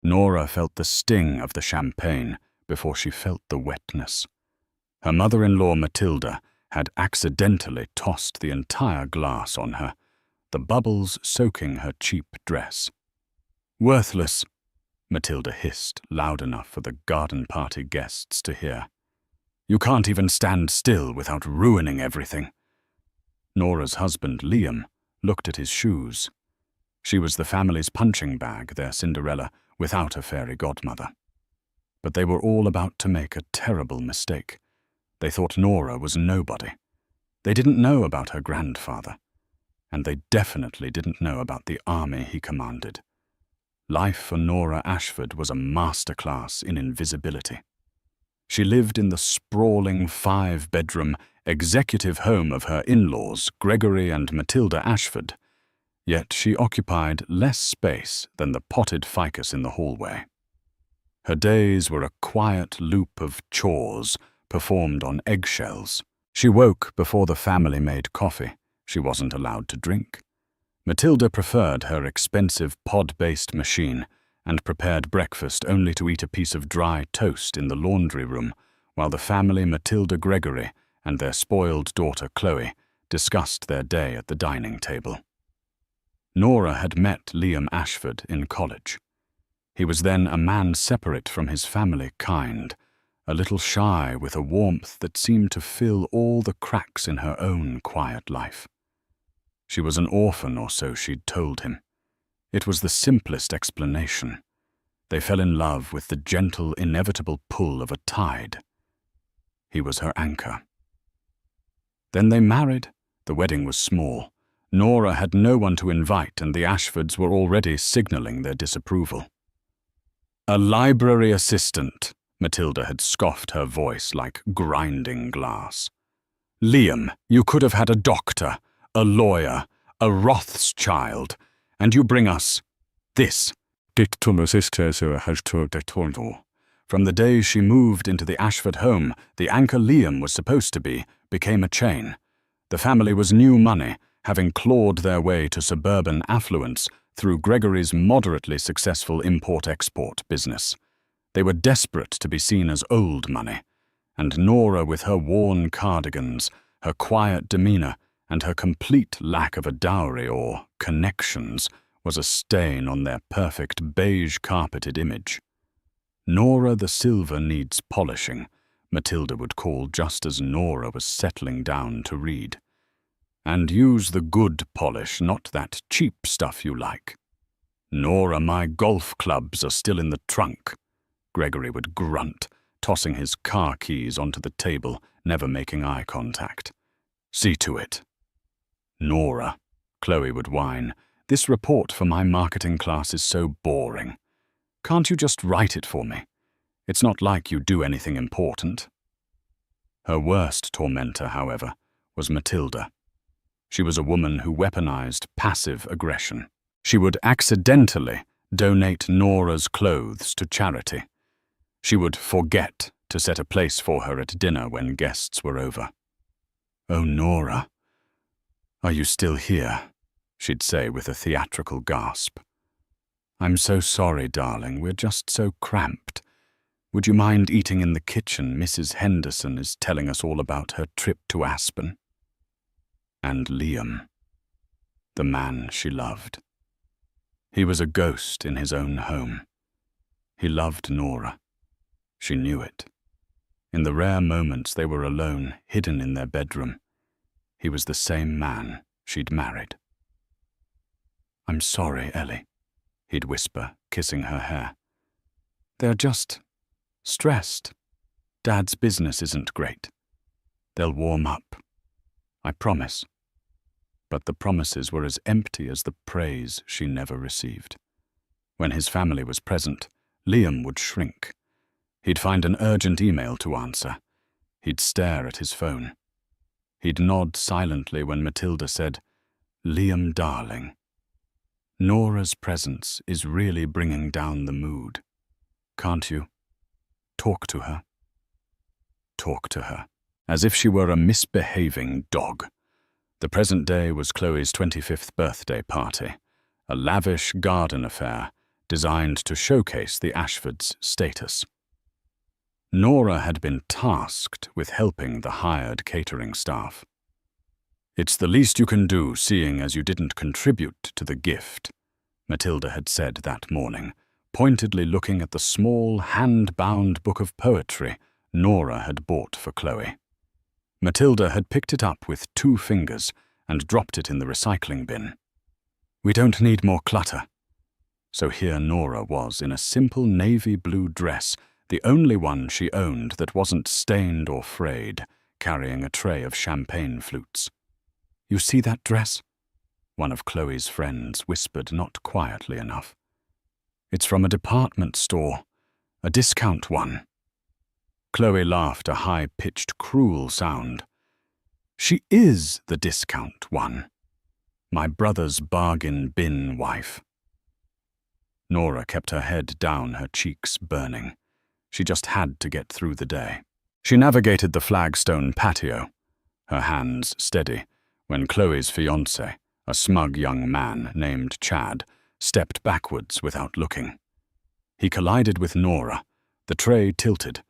Nora felt the sting of the champagne before she felt the wetness. Her mother-in-law Matilda had accidentally tossed the entire glass on her, the bubbles soaking her cheap dress. "Worthless," Matilda hissed loud enough for the garden party guests to hear. "You can't even stand still without ruining everything." Nora's husband, Liam, looked at his shoes. She was the family's punching bag, their Cinderella, without a fairy godmother. But they were all about to make a terrible mistake. They thought Nora was nobody. They didn't know about her grandfather. And they definitely didn't know about the army he commanded. Life for Nora Ashford was a masterclass in invisibility. She lived in the sprawling 5-bedroom executive home of her in-laws, Gregory and Matilda Ashford, yet she occupied less space than the potted ficus in the hallway. Her days were a quiet loop of chores performed on eggshells. She woke before the family made coffee. She wasn't allowed to drink. Matilda preferred her expensive pod-based machine and prepared breakfast only to eat a piece of dry toast in the laundry room while the family, Matilda Gregory and their spoiled daughter Chloe, discussed their day at the dining table. Nora had met Liam Ashford in college. He was then a man separate from his family kind, a little shy with a warmth that seemed to fill all the cracks in her own quiet life. She was an orphan, or so she'd told him. It was the simplest explanation. They fell in love with the gentle, inevitable pull of a tide. He was her anchor. Then they married. The wedding was small. Nora had no one to invite, and the Ashfords were already signaling their disapproval. "A library assistant," Matilda had scoffed, her voice like grinding glass. "Liam, you could have had a doctor, a lawyer, a Rothschild, and you bring us this." From the day she moved into the Ashford home, the anchor Liam was supposed to be became a chain. The family was new money, having clawed their way to suburban affluence through Gregory's moderately successful import-export business. They were desperate to be seen as old money, and Nora, with her worn cardigans, her quiet demeanor, and her complete lack of a dowry or connections, was a stain on their perfect beige-carpeted image. Nora the Silver needs polishing, Matilda would call just as Nora was settling down to read. And use the good polish, not that cheap stuff you like. "Nora, my golf clubs are still in the trunk," Gregory would grunt, tossing his car keys onto the table, never making eye contact. "See to it." "Nora," Chloe would whine, "this report for my marketing class is so boring. Can't you just write it for me? It's not like you do anything important." Her worst tormentor, however, was Matilda. She was a woman who weaponized passive aggression. She would accidentally donate Nora's clothes to charity. She would forget to set a place for her at dinner when guests were over. "Oh, Nora, are you still here?" she'd say with a theatrical gasp. "I'm so sorry, darling, we're just so cramped. Would you mind eating in the kitchen? Mrs. Henderson is telling us all about her trip to Aspen." And Liam, the man she loved. He was a ghost in his own home. He loved Nora. She knew it. In the rare moments they were alone, hidden in their bedroom, he was the same man she'd married. "I'm sorry, Ellie," he'd whisper, kissing her hair. "They're just stressed. Dad's business isn't great. They'll warm up. I promise." But the promises were as empty as the praise she never received. When his family was present, Liam would shrink. He'd find an urgent email to answer. He'd stare at his phone. He'd nod silently when Matilda said, "Liam, darling, Nora's presence is really bringing down the mood. Can't you talk to her?" Talk to her, as if she were a misbehaving dog. The present day was Chloe's 25th birthday party, a lavish garden affair designed to showcase the Ashfords' status. Nora had been tasked with helping the hired catering staff. "It's the least you can do, seeing as you didn't contribute to the gift," Matilda had said that morning, pointedly looking at the small, hand-bound book of poetry Nora had bought for Chloe. Matilda had picked it up with 2 fingers and dropped it in the recycling bin. "We don't need more clutter." So here Nora was in a simple navy blue dress, the only one she owned that wasn't stained or frayed, carrying a tray of champagne flutes. "You see that dress?" one of Chloe's friends whispered not quietly enough. "It's from a department store, a discount one." Chloe laughed a high-pitched, cruel sound. "She is the discount one. My brother's bargain bin wife." Nora kept her head down, her cheeks burning. She just had to get through the day. She navigated the flagstone patio, her hands steady, when Chloe's fiancé, a smug young man named Chad, stepped backwards without looking. He collided with Nora, the tray tilted.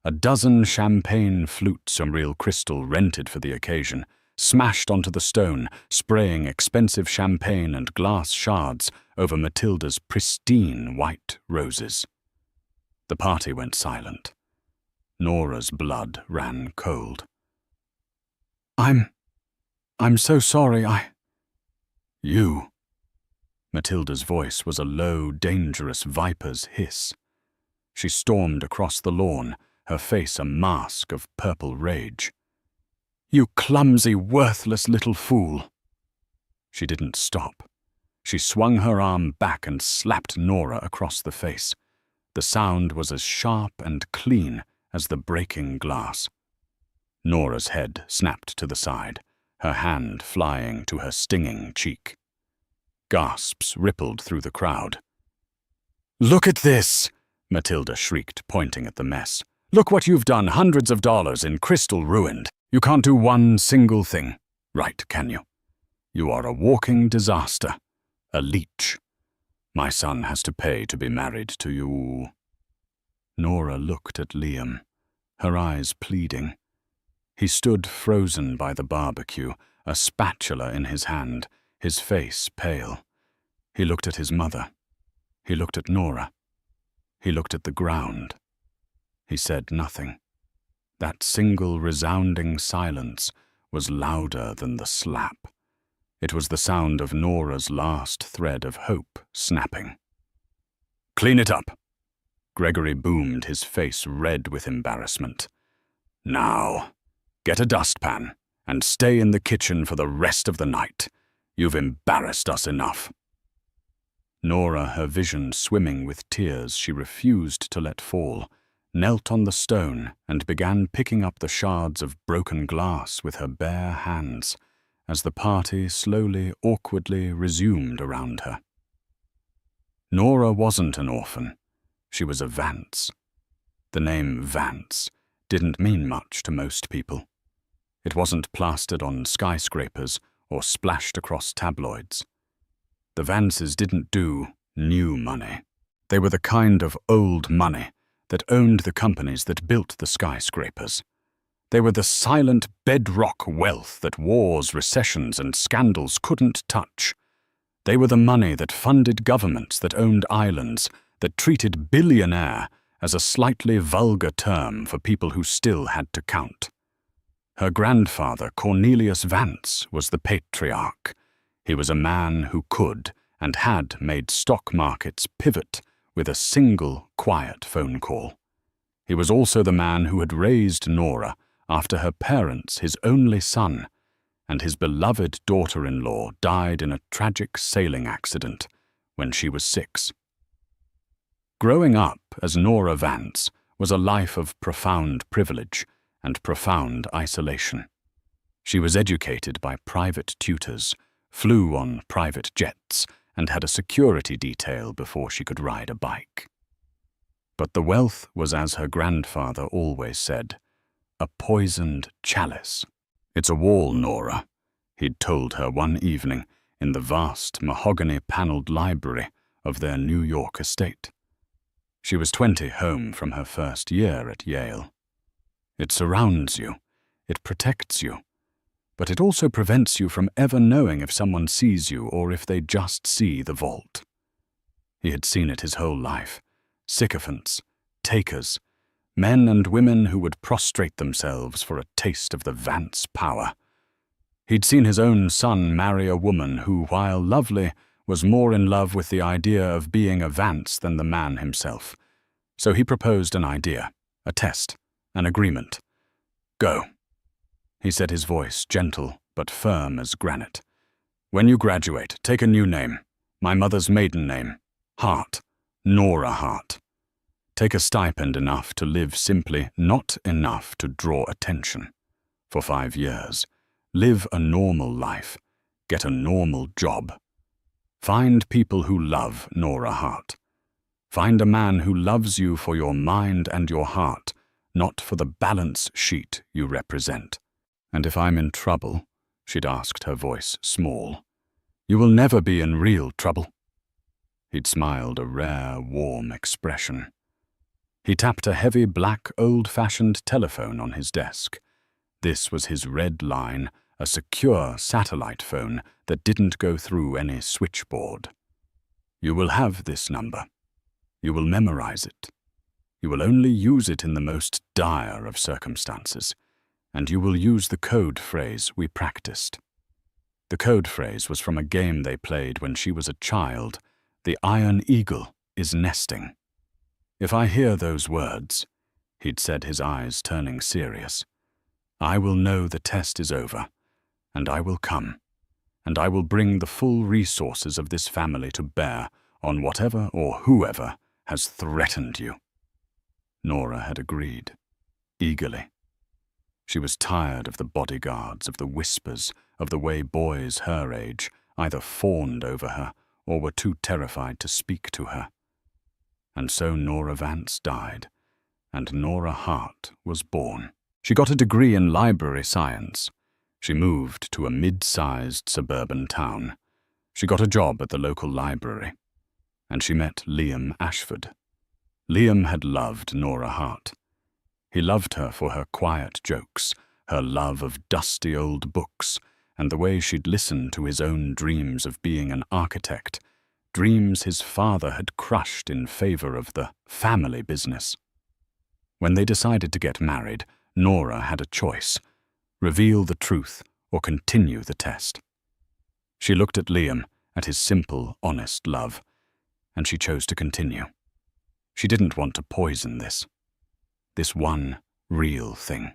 A dozen champagne flutes from real crystal rented for the occasion smashed onto the stone, spraying expensive champagne and glass shards over Matilda's pristine white roses. The party went silent. Nora's blood ran cold. I'm so sorry, You. Matilda's voice was a low, dangerous viper's hiss. She stormed across the lawn, her face a mask of purple rage. "You clumsy, worthless little fool!" She didn't stop. She swung her arm back and slapped Nora across the face. The sound was as sharp and clean as the breaking glass. Nora's head snapped to the side, her hand flying to her stinging cheek. Gasps rippled through the crowd. "Look at this!" Matilda shrieked, pointing at the mess. "Look what you've done, hundreds of dollars in crystal ruined. You can't do one single thing right, can you? You are a walking disaster, a leech. My son has to pay to be married to you." Nora looked at Liam, her eyes pleading. He stood frozen by the barbecue, a spatula in his hand, his face pale. He looked at his mother. He looked at Nora. He looked at the ground. He said nothing. That single resounding silence was louder than the slap. It was the sound of Nora's last thread of hope snapping. "Clean it up!" Gregory boomed, his face red with embarrassment. "Now, get a dustpan and stay in the kitchen for the rest of the night. You've embarrassed us enough." Nora, her vision swimming with tears she refused to let fall, knelt on the stone and began picking up the shards of broken glass with her bare hands as the party slowly, awkwardly resumed around her. Nora wasn't an orphan. She was a Vance. The name Vance didn't mean much to most people. It wasn't plastered on skyscrapers or splashed across tabloids. The Vances didn't do new money. They were the kind of old money that owned the companies that built the skyscrapers. They were the silent bedrock wealth that wars, recessions, and scandals couldn't touch. They were the money that funded governments that owned islands, that treated billionaire as a slightly vulgar term for people who still had to count. Her grandfather, Cornelius Vance, was the patriarch. He was a man who could and had made stock markets pivot with a single, quiet phone call. He was also the man who had raised Nora after her parents, his only son, and his beloved daughter-in-law died in a tragic sailing accident when she was 6. Growing up as Nora Vance was a life of profound privilege and profound isolation. She was educated by private tutors, flew on private jets, and had a security detail before she could ride a bike. But the wealth was, as her grandfather always said, a poisoned chalice. "It's a wall, Nora," he'd told her one evening in the vast mahogany-paneled library of their New York estate. She was 20, home from her first year at Yale. It surrounds you, it protects you, but it also prevents you from ever knowing if someone sees you or if they just see the vault. He had seen it his whole life. Sycophants, takers, men and women who would prostrate themselves for a taste of the Vance power. He'd seen his own son marry a woman who, while lovely, was more in love with the idea of being a Vance than the man himself. So he proposed an idea, a test, an agreement. Go. He said, his voice gentle but firm as granite. When you graduate, take a new name. My mother's maiden name. Hart. Nora Hart. Take a stipend enough to live simply, not enough to draw attention. For 5 years. Live a normal life. Get a normal job. Find people who love Nora Hart. Find a man who loves you for your mind and your heart, not for the balance sheet you represent. And if I'm in trouble, she'd asked, her voice small, you will never be in real trouble. He'd smiled a rare, warm expression. He tapped a heavy, black, old-fashioned telephone on his desk. This was his red line, a secure satellite phone that didn't go through any switchboard. You will have this number. You will memorize it. You will only use it in the most dire of circumstances, and you will use the code phrase we practiced. The code phrase was from a game they played when she was a child. The Iron Eagle is nesting. If I hear those words, he'd said, his eyes turning serious, I will know the test is over, and I will come, and I will bring the full resources of this family to bear on whatever or whoever has threatened you. Nora had agreed, eagerly. She was tired of the bodyguards, of the whispers, of the way boys her age either fawned over her or were too terrified to speak to her. And so Nora Vance died, and Nora Hart was born. She got a degree in library science. She moved to a mid-sized suburban town. She got a job at the local library. And she met Liam Ashford. Liam had loved Nora Hart. He loved her for her quiet jokes, her love of dusty old books, and the way she'd listened to his own dreams of being an architect, dreams his father had crushed in favor of the family business. When they decided to get married, Nora had a choice: reveal the truth or continue the test. She looked at Liam, at his simple, honest love, and she chose to continue. She didn't want to poison this one real thing.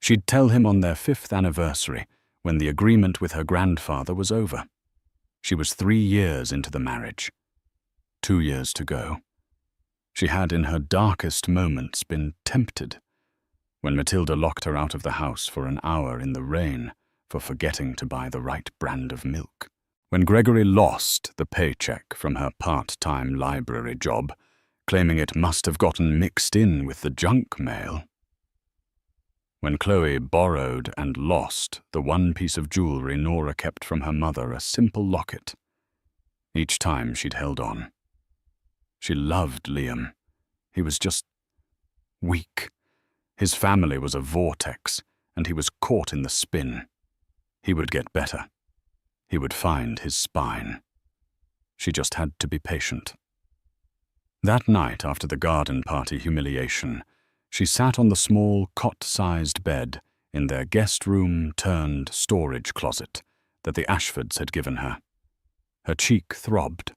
She'd tell him on their 5th anniversary, when the agreement with her grandfather was over. She was 3 years into the marriage. 2 years to go. She had in her darkest moments been tempted, when Matilda locked her out of the house for an hour in the rain for forgetting to buy the right brand of milk. When Gregory lost the paycheck from her part-time library job, claiming it must have gotten mixed in with the junk mail. When Chloe borrowed and lost the one piece of jewelry Nora kept from her mother, a simple locket. Each time she'd held on. She loved Liam. He was just weak. His family was a vortex, and he was caught in the spin. He would get better. He would find his spine. She just had to be patient. That night, after the garden party humiliation, she sat on the small cot-sized bed in their guest room turned storage closet that the Ashfords had given her. Her cheek throbbed.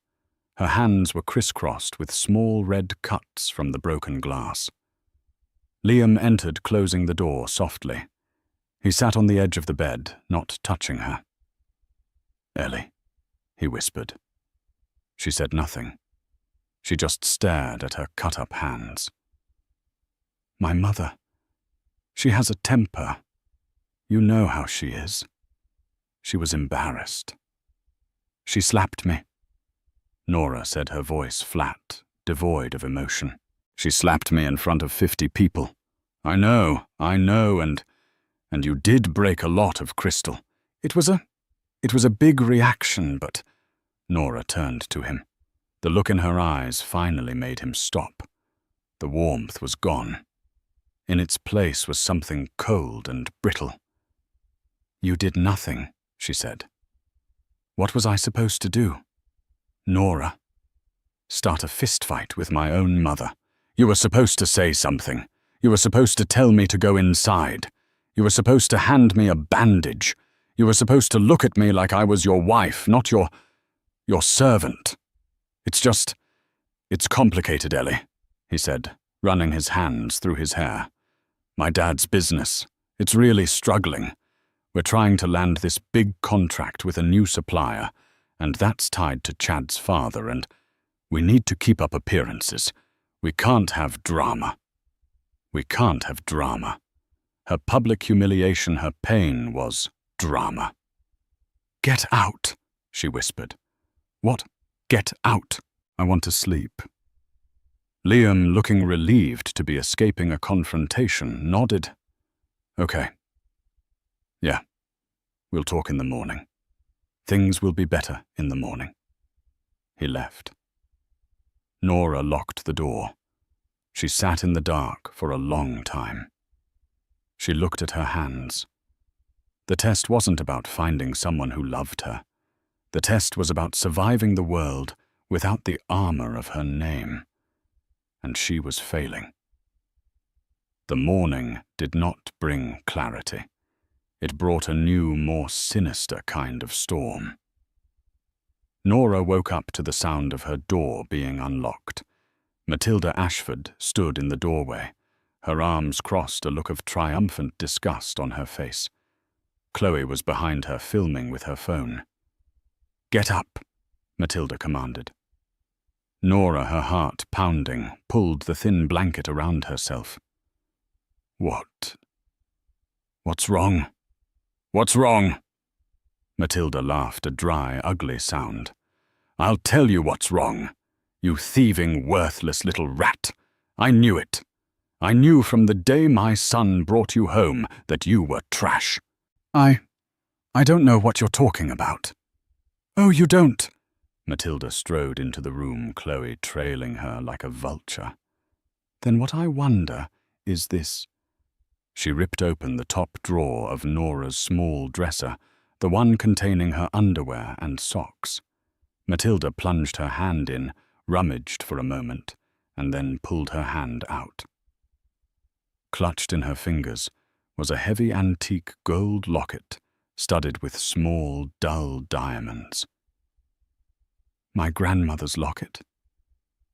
Her hands were crisscrossed with small red cuts from the broken glass. Liam entered, closing the door softly. He sat on the edge of the bed, not touching her. "Ellie," he whispered. She said nothing. She just stared at her cut-up hands. "My mother. She has a temper. You know how she is." She was embarrassed. "She slapped me," Nora said, her voice flat, devoid of emotion. "She slapped me in front of 50 people. I know, and you did break a lot of crystal. It was a big reaction, but..." Nora turned to him. The look in her eyes finally made him stop. The warmth was gone. In its place was something cold and brittle. "You did nothing," she said. "What was I supposed to do?" "Nora. Start a fistfight with my own mother. You were supposed to say something. You were supposed to tell me to go inside. You were supposed to hand me a bandage. You were supposed to look at me like I was your wife, not your servant. It's complicated, Ellie," he said, running his hands through his hair. "My dad's business. It's really struggling. We're trying to land this big contract with a new supplier, and that's tied to Chad's father, and we need to keep up appearances. We can't have drama. We can't have drama." Her public humiliation, her pain was drama. "Get out," she whispered. "What? Get out. I want to sleep." Liam, looking relieved to be escaping a confrontation, nodded. "Okay. Yeah, we'll talk in the morning. Things will be better in the morning." He left. Nora locked the door. She sat in the dark for a long time. She looked at her hands. The test wasn't about finding someone who loved her. The test was about surviving the world without the armor of her name. And she was failing. The morning did not bring clarity. It brought a new, more sinister kind of storm. Nora woke up to the sound of her door being unlocked. Matilda Ashford stood in the doorway, her arms crossed, a look of triumphant disgust on her face. Chloe was behind her, filming with her phone. "Get up," Matilda commanded. Nora, her heart pounding, pulled the thin blanket around herself. What's wrong? What's wrong?" Matilda laughed, a dry, ugly sound. "I'll tell you what's wrong. You thieving, worthless little rat. I knew it. I knew from the day my son brought you home that you were trash." I don't know what you're talking about." "Oh, you don't?" Matilda strode into the room, Chloe trailing her like a vulture. "Then what I wonder is this." She ripped open the top drawer of Nora's small dresser, the one containing her underwear and socks. Matilda plunged her hand in, rummaged for a moment, and then pulled her hand out. Clutched in her fingers was a heavy antique gold locket studded with small, dull diamonds. "My grandmother's locket."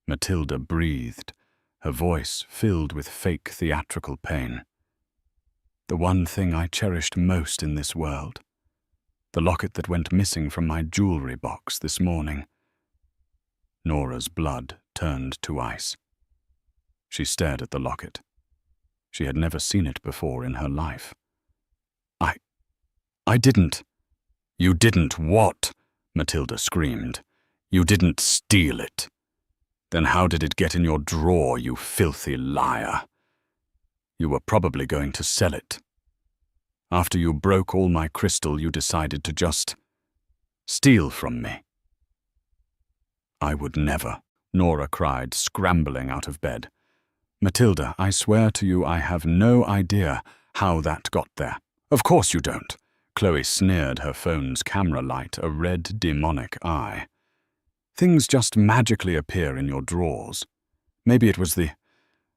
Matilda breathed, her voice filled with fake theatrical pain. "The one thing I cherished most in this world. The locket that went missing from my jewelry box this morning." Nora's blood turned to ice. She stared at the locket. She had never seen it before in her life. I didn't." "You didn't what?" Matilda screamed. "You didn't steal it. Then how did it get in your drawer, you filthy liar? You were probably going to sell it. After you broke all my crystal, you decided to just steal from me." "I would never," Nora cried, scrambling out of bed. "Matilda, I swear to you I have no idea how that got there." "Of course you don't." Chloe sneered, her phone's camera light a red, demonic eye. "Things just magically appear in your drawers. Maybe it was the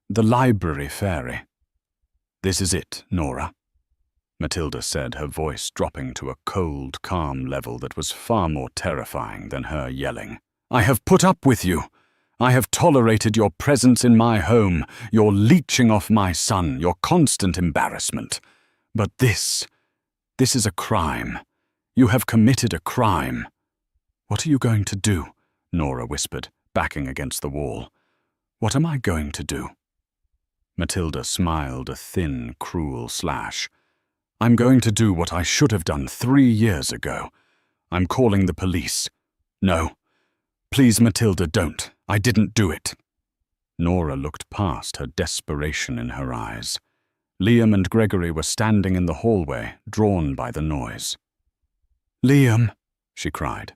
library fairy." "This is it, Nora," Matilda said, her voice dropping to a cold, calm level that was far more terrifying than her yelling. "I have put up with you. I have tolerated your presence in my home, your leeching off my son, your constant embarrassment. But this is a crime. You have committed a crime." "What are you going to do?" Nora whispered, backing against the wall. "What am I going to do?" Matilda smiled a thin, cruel slash. "I'm going to do what I should have done 3 years ago. I'm calling the police." "No. Please, Matilda, don't. I didn't do it." Nora looked past her desperation in her eyes. Liam and Gregory were standing in the hallway, drawn by the noise. "Liam," she cried.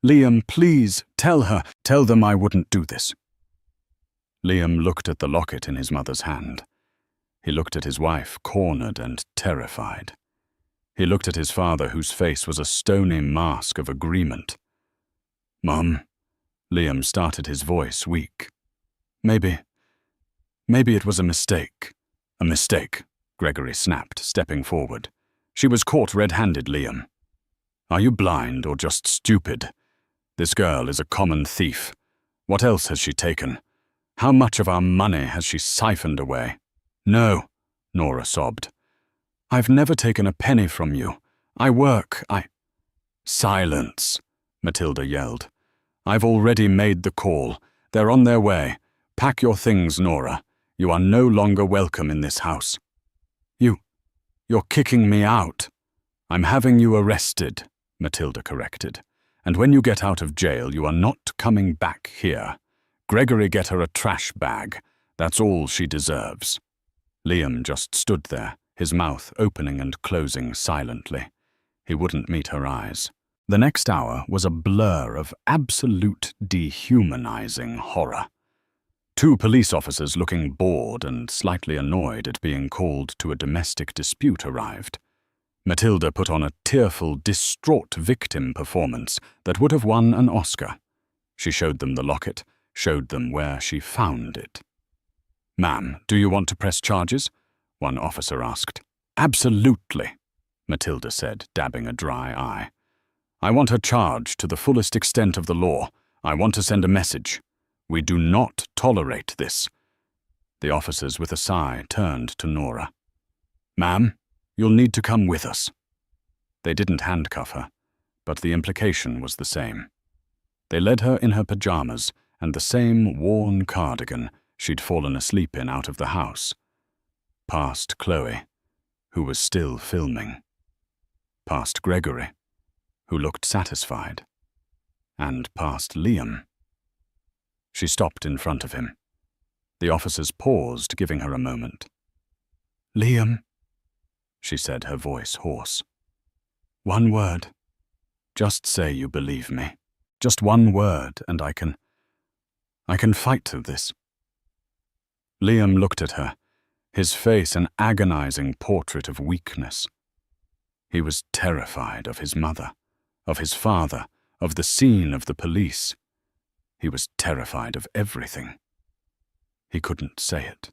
Liam, please, tell her. Tell them I wouldn't do this. Liam looked at the locket in his mother's hand. He looked at his wife, cornered and terrified. He looked at his father, whose face was a stony mask of agreement. Mum, Liam started, his voice weak. Maybe it was a mistake. A mistake, Gregory snapped, stepping forward. She was caught red-handed, Liam. Are you blind or just stupid? This girl is a common thief. What else has she taken? How much of our money has she siphoned away? No, Nora sobbed. I've never taken a penny from you. I work, Silence, Matilda yelled. I've already made the call. They're on their way. Pack your things, Nora. You are no longer welcome in this house. You're kicking me out. I'm having you arrested, Matilda corrected. And when you get out of jail, you are not coming back here. Gregory, get her a trash bag. That's all she deserves. Liam just stood there, his mouth opening and closing silently. He wouldn't meet her eyes. The next hour was a blur of absolute dehumanizing horror. Two police officers looking bored and slightly annoyed at being called to a domestic dispute arrived. Matilda put on a tearful, distraught victim performance that would have won an Oscar. She showed them the locket, showed them where she found it. Ma'am, do you want to press charges? One officer asked. Absolutely, Matilda said, dabbing a dry eye. I want her charged to the fullest extent of the law. I want to send a message. We do not tolerate this. The officers, with a sigh, turned to Nora. Ma'am, you'll need to come with us. They didn't handcuff her, but the implication was the same. They led her in her pajamas and the same worn cardigan she'd fallen asleep in out of the house. Past Chloe, who was still filming. Past Gregory, who looked satisfied. And past Liam. She stopped in front of him. The officers paused, giving her a moment. Liam, she said, her voice hoarse. One word. Just say you believe me. Just one word, and I can fight through this. Liam looked at her, his face an agonizing portrait of weakness. He was terrified of his mother, of his father, of the scene of the police. He was terrified of everything. He couldn't say it.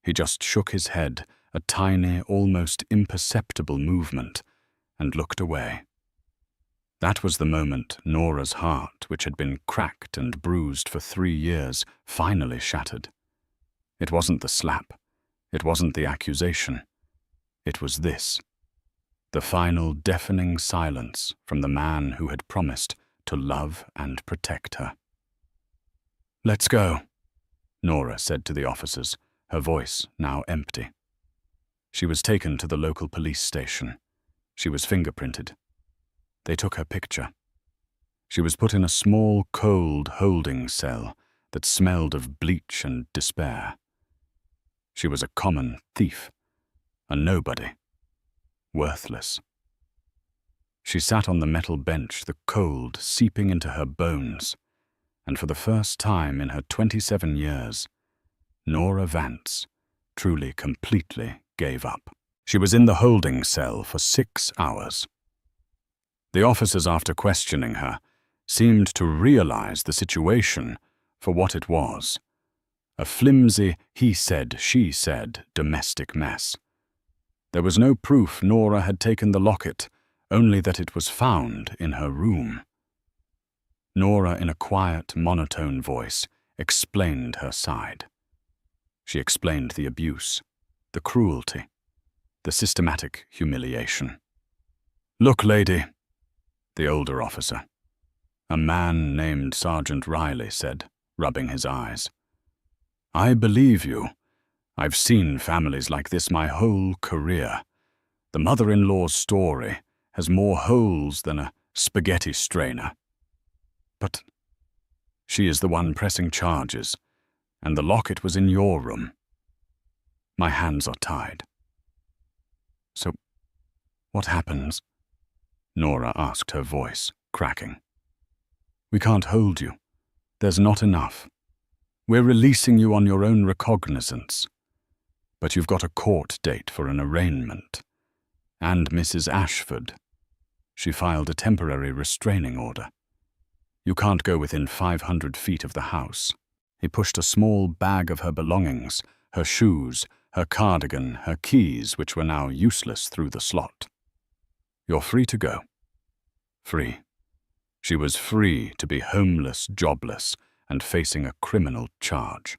He just shook his head, a tiny, almost imperceptible movement, and looked away. That was the moment Nora's heart, which had been cracked and bruised for 3 years, finally shattered. It wasn't the slap. It wasn't the accusation. It was this. The final deafening silence from the man who had promised to love and protect her. Let's go, Nora said to the officers, her voice now empty. She was taken to the local police station. She was fingerprinted. They took her picture. She was put in a small, cold holding cell that smelled of bleach and despair. She was a common thief, a nobody, worthless. She sat on the metal bench, the cold seeping into her bones, and for the first time in her 27 years, Nora Vance truly, completely gave up. She was in the holding cell for 6 hours. The officers, after questioning her, seemed to realize the situation for what it was. A flimsy, he said, she said, domestic mess. There was no proof Nora had taken the locket, only that it was found in her room. Nora, in a quiet, monotone voice, explained her side. She explained the abuse, the cruelty, the systematic humiliation. Look, lady, the older officer, a man named Sergeant Riley, said, rubbing his eyes. I believe you. I've seen families like this my whole career. The mother-in-law's story has more holes than a spaghetti strainer. But she is the one pressing charges, and the locket was in your room. My hands are tied. So, what happens? Nora asked, her voice cracking. We can't hold you. There's not enough. We're releasing you on your own recognizance. But you've got a court date for an arraignment. And Mrs. Ashford. She filed a temporary restraining order. You can't go within 500 feet of the house. He pushed a small bag of her belongings, her shoes, her cardigan, her keys, which were now useless, through the slot. You're free to go. Free. She was free to be homeless, jobless, and facing a criminal charge.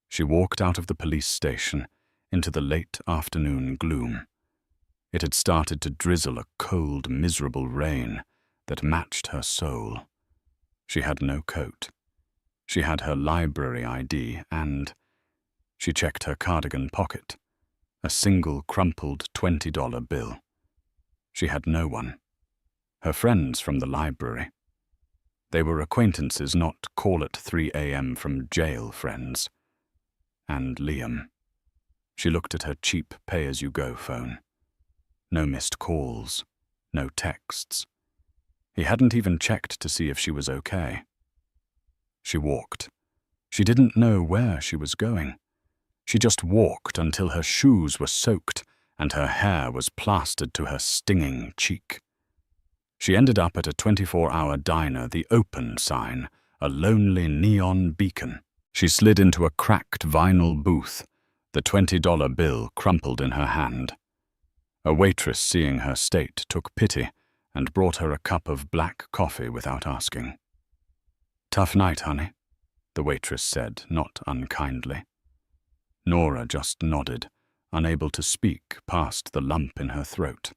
She walked out of the police station into the late afternoon gloom. It had started to drizzle a cold, miserable rain that matched her soul. She had no coat. She had her library ID and she checked her cardigan pocket. A single crumpled $20 bill. She had no one. Her friends from the library. They were acquaintances, not call at 3 a.m. from jail friends. And Liam. She looked at her cheap pay-as-you-go phone. No missed calls, no texts. He hadn't even checked to see if she was okay. She walked. She didn't know where she was going. She just walked until her shoes were soaked and her hair was plastered to her stinging cheek. She ended up at a 24-hour diner, the Open sign, a lonely neon beacon. She slid into a cracked vinyl booth, the $20 bill crumpled in her hand. A waitress, seeing her state, took pity and brought her a cup of black coffee without asking. "Tough night, honey," the waitress said, not unkindly. Nora just nodded, unable to speak past the lump in her throat.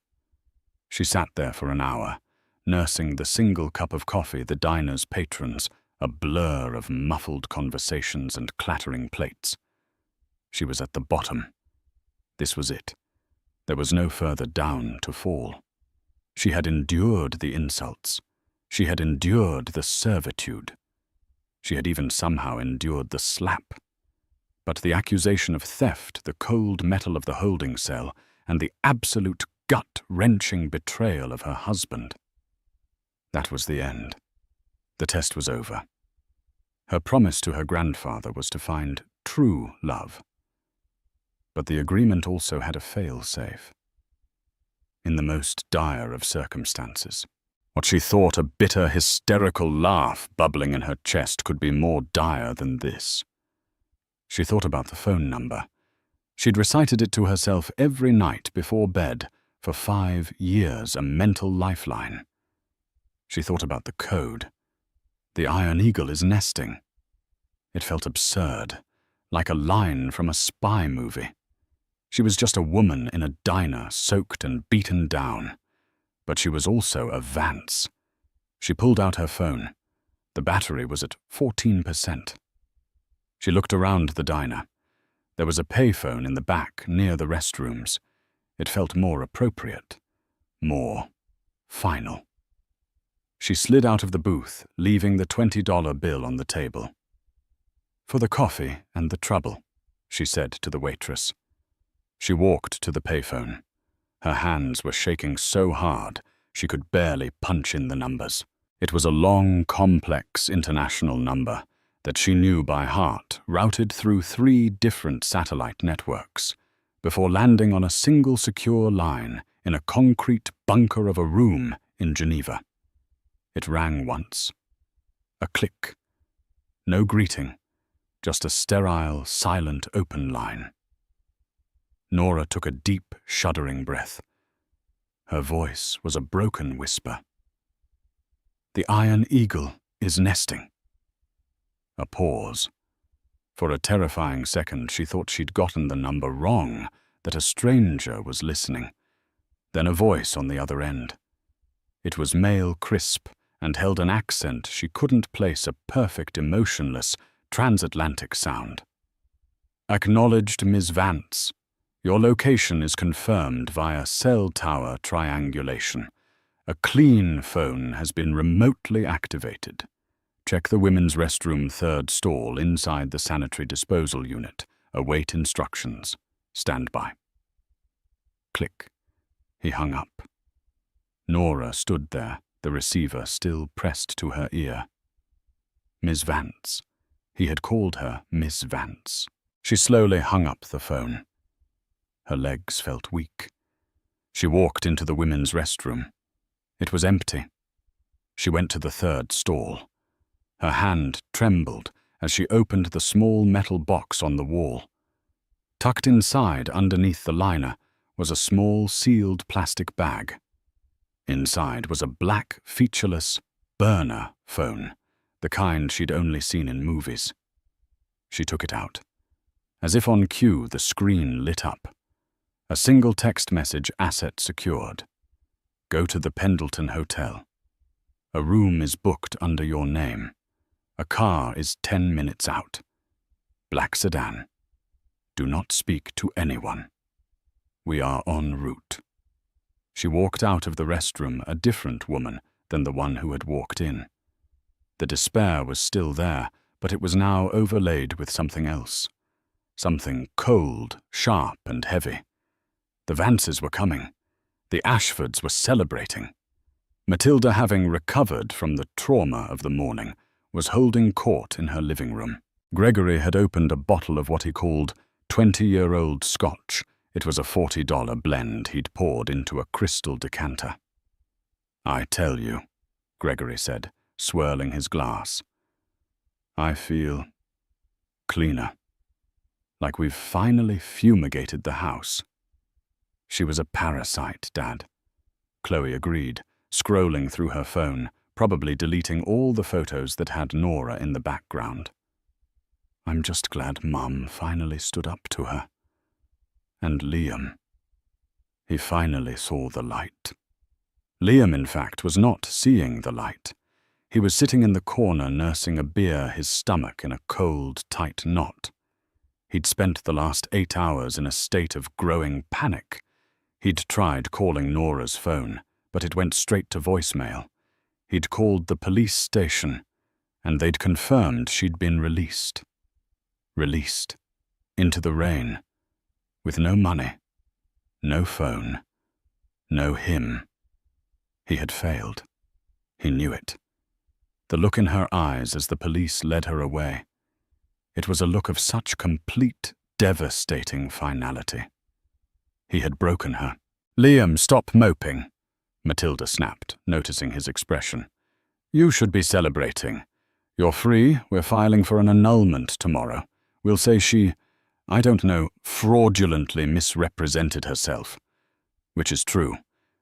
She sat there for an hour, nursing the single cup of coffee the diner's patrons, a blur of muffled conversations and clattering plates. She was at the bottom. This was it. There was no further down to fall. She had endured the insults. She had endured the servitude. She had even somehow endured the slap. But the accusation of theft, the cold metal of the holding cell, and the absolute gut-wrenching betrayal of her husband. That was the end. The test was over. Her promise to her grandfather was to find true love. But the agreement also had a fail-safe. In the most dire of circumstances, what she thought a bitter, hysterical laugh bubbling in her chest could be more dire than this. She thought about the phone number. She'd recited it to herself every night before bed for 5 years, a mental lifeline. She thought about the code. The Iron Eagle is nesting. It felt absurd, like a line from a spy movie. She was just a woman in a diner, soaked and beaten down. But she was also a Vance. She pulled out her phone. The battery was at 14%. She looked around the diner. There was a payphone in the back, near the restrooms. It felt more appropriate, more final. She slid out of the booth, leaving the $20 bill on the table. "For the coffee and the trouble," she said to the waitress. She walked to the payphone. Her hands were shaking so hard she could barely punch in the numbers. It was a long, complex international number that she knew by heart, routed through 3 different satellite networks, before landing on a single secure line in a concrete bunker of a room in Geneva. It rang once. A click. No greeting, just a sterile, silent open line. Nora took a deep, shuddering breath. Her voice was a broken whisper. "The Iron Eagle is nesting." A pause. For a terrifying second, she thought she'd gotten the number wrong, that a stranger was listening. Then a voice on the other end. It was male, crisp, and held an accent she couldn't place, a perfect, emotionless, transatlantic sound. "Acknowledged, Ms. Vance. Your location is confirmed via cell tower triangulation. A clean phone has been remotely activated. Check the women's restroom 3rd stall inside the sanitary disposal unit. Await instructions. Stand by." Click. He hung up. Nora stood there, the receiver still pressed to her ear. Miss Vance. He had called her Miss Vance. She slowly hung up the phone. Her legs felt weak. She walked into the women's restroom. It was empty. She went to the third stall. Her hand trembled as she opened the small metal box on the wall. Tucked inside, underneath the liner, was a small sealed plastic bag. Inside was a black, featureless burner phone, the kind she'd only seen in movies. She took it out. As if on cue, the screen lit up. A single text message, asset secured. Go to the Pendleton Hotel. A room is booked under your name. A car is 10 minutes out. Black sedan. Do not speak to anyone. We are en route. She walked out of the restroom a different woman than the one who had walked in. The despair was still there, but it was now overlaid with something else. Something cold, sharp, and heavy. The Vances were coming. The Ashfords were celebrating. Matilda, having recovered from the trauma of the morning, was holding court in her living room. Gregory had opened a bottle of what he called 20-year-old Scotch. It was a $40 blend he'd poured into a crystal decanter. I tell you, Gregory said, swirling his glass. I feel cleaner. Like we've finally fumigated the house. She was a parasite, Dad. Chloe agreed, scrolling through her phone, probably deleting all the photos that had Nora in the background. I'm just glad Mum finally stood up to her. And Liam. He finally saw the light. Liam, in fact, was not seeing the light. He was sitting in the corner nursing a beer, his stomach in a cold, tight knot. He'd spent the last 8 hours in a state of growing panic. He'd tried calling Nora's phone, but it went straight to voicemail. He'd called the police station, and they'd confirmed she'd been released. Released. Into the rain. With no money. No phone. No him. He had failed. He knew it. The look in her eyes as the police led her away. It was a look of such complete, devastating finality. He had broken her. Liam, stop moping, Matilda snapped, noticing his expression. You should be celebrating. You're free, we're filing for an annulment tomorrow. We'll say she, I don't know, fraudulently misrepresented herself. Which is true.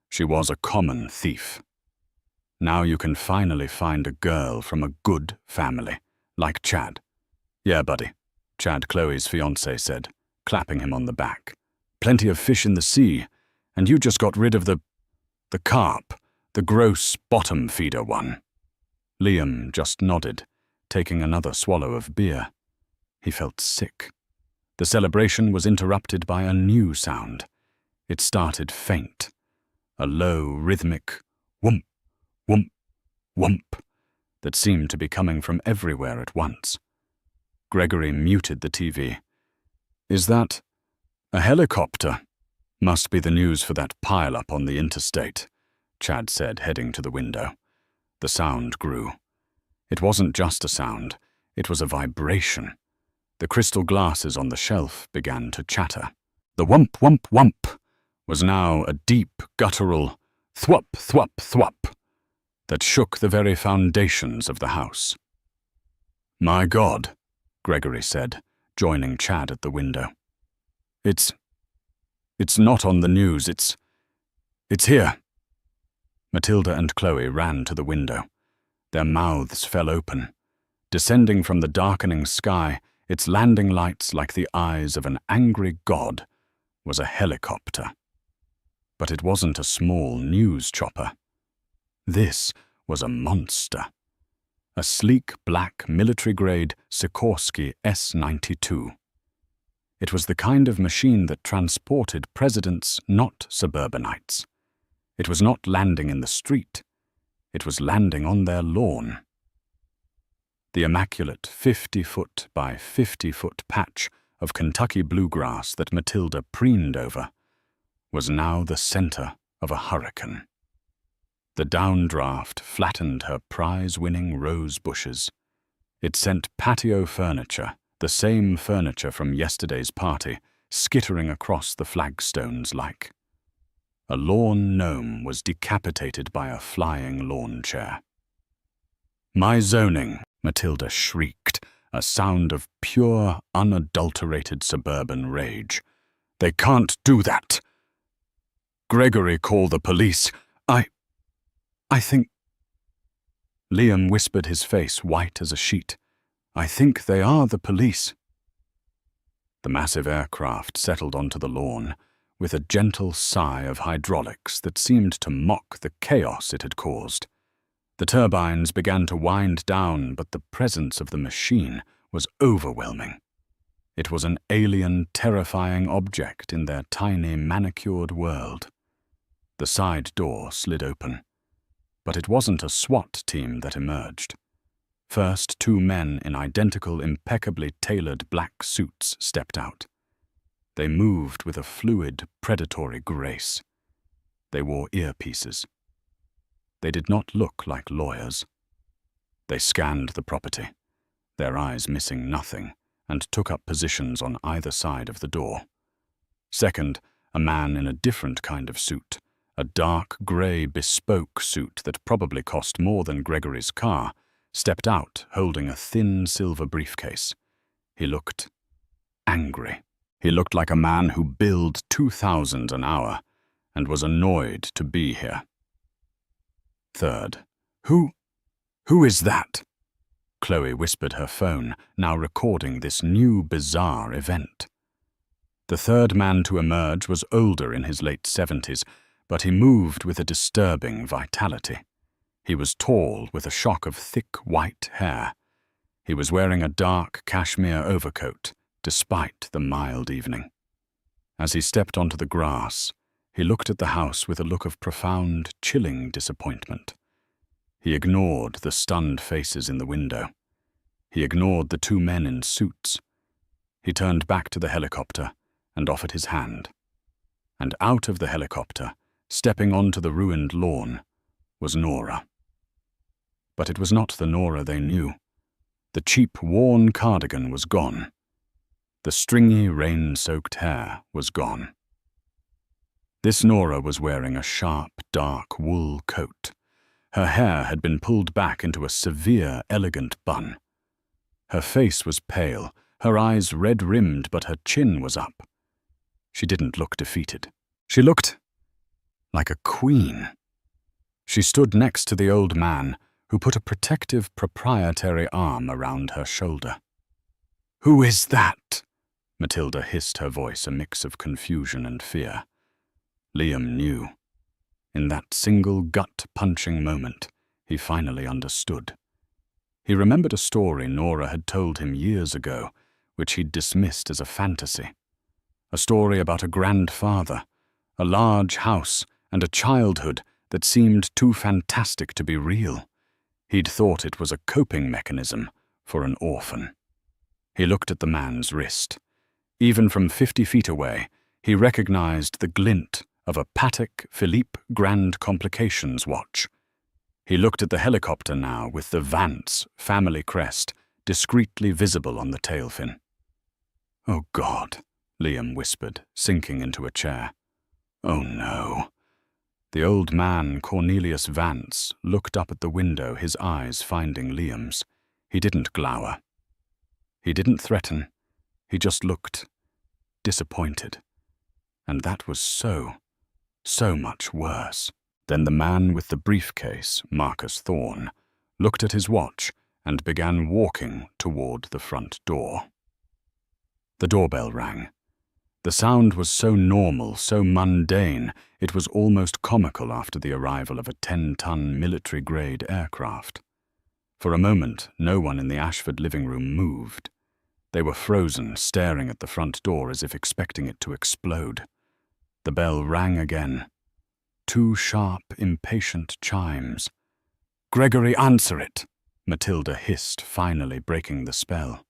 She was a common thief. Now you can finally find a girl from a good family, like Chad. Yeah, buddy, Chad, Chloe's fiancé, said, clapping him on the back. Plenty of fish in the sea, and you just got rid of the carp, the gross bottom feeder one. Liam just nodded, taking another swallow of beer. He felt sick. The celebration was interrupted by a new sound. It started faint, a low, rhythmic whoomp, whoomp, whoomp that seemed to be coming from everywhere at once. Gregory muted the TV. Is that a helicopter? Must be the news for that pile-up on the interstate, Chad said, heading to the window. The sound grew. It wasn't just a sound, it was a vibration. The crystal glasses on the shelf began to chatter. The whump, whump, whump was now a deep, guttural thwup, thwup, thwup that shook the very foundations of the house. My God, Gregory said, joining Chad at the window. It's not on the news, it's here. Matilda and Chloe ran to the window. Their mouths fell open. Descending from the darkening sky, its landing lights like the eyes of an angry god, was a helicopter. But it wasn't a small news chopper. This was a monster. A sleek black military-grade Sikorsky S-92. It was the kind of machine that transported presidents, not suburbanites. It was not landing in the street. It was landing on their lawn. The immaculate 50-foot by 50-foot patch of Kentucky bluegrass that Matilda preened over was now the center of a hurricane. The downdraft flattened her prize-winning rose bushes. It sent patio furniture, the same furniture from yesterday's party, skittering across the flagstones like. A lawn gnome was decapitated by a flying lawn chair. "My zoning," Matilda shrieked, a sound of pure, unadulterated suburban rage. "They can't do that. Gregory, call the police. I think—" Liam whispered, his face white as a sheet. "I think they are the police." The massive aircraft settled onto the lawn, with a gentle sigh of hydraulics that seemed to mock the chaos it had caused. The turbines began to wind down, but the presence of the machine was overwhelming. It was an alien, terrifying object in their tiny, manicured world. The side door slid open. But it wasn't a SWAT team that emerged. First, 2 men in identical, impeccably tailored black suits stepped out. They moved with a fluid, predatory grace. They wore earpieces. They did not look like lawyers. They scanned the property, their eyes missing nothing, and took up positions on either side of the door. Second, a man in a different kind of suit, a dark grey bespoke suit that probably cost more than Gregory's car, stepped out holding a thin silver briefcase. He looked angry. He looked like a man who billed 2,000 an hour and was annoyed to be here. Third, Who is that?" Chloe whispered, her phone, now recording this new bizarre event. The third man to emerge was older, in his late 70s, but he moved with a disturbing vitality. He was tall, with a shock of thick white hair. He was wearing a dark cashmere overcoat, despite the mild evening. As he stepped onto the grass, he looked at the house with a look of profound, chilling disappointment. He ignored the stunned faces in the window. He ignored the 2 men in suits. He turned back to the helicopter and offered his hand. And out of the helicopter, stepping onto the ruined lawn, was Nora. But it was not the Nora they knew. The cheap, worn cardigan was gone. The stringy, rain-soaked hair was gone. This Nora was wearing a sharp, dark wool coat. Her hair had been pulled back into a severe, elegant bun. Her face was pale, her eyes red-rimmed, but her chin was up. She didn't look defeated. She looked like a queen. She stood next to the old man, who put a protective, proprietary arm around her shoulder. "Who is that?" Matilda hissed, her voice a mix of confusion and fear. Liam knew. In that single gut-punching moment, he finally understood. He remembered a story Nora had told him years ago, which he'd dismissed as a fantasy. A story about a grandfather, a large house, and a childhood that seemed too fantastic to be real. He'd thought it was a coping mechanism for an orphan. He looked at the man's wrist. Even from 50 feet away, he recognized the glint of a Patek Philippe Grand Complications watch. He looked at the helicopter now with the Vance family crest discreetly visible on the tail fin. "Oh God," Liam whispered, sinking into a chair. "Oh no." The old man, Cornelius Vance, looked up at the window, his eyes finding Liam's. He didn't glower. He didn't threaten. He just looked disappointed. And that was so much worse. Then the man with the briefcase, Marcus Thorne, looked at his watch and began walking toward the front door. The doorbell rang. The sound was so normal, so mundane, it was almost comical after the arrival of a 10-ton military-grade aircraft. For a moment, no one in the Ashford living room moved. They were frozen, staring at the front door as if expecting it to explode. The bell rang again. 2 sharp, impatient chimes. "Gregory, answer it!" Matilda hissed, finally breaking the spell.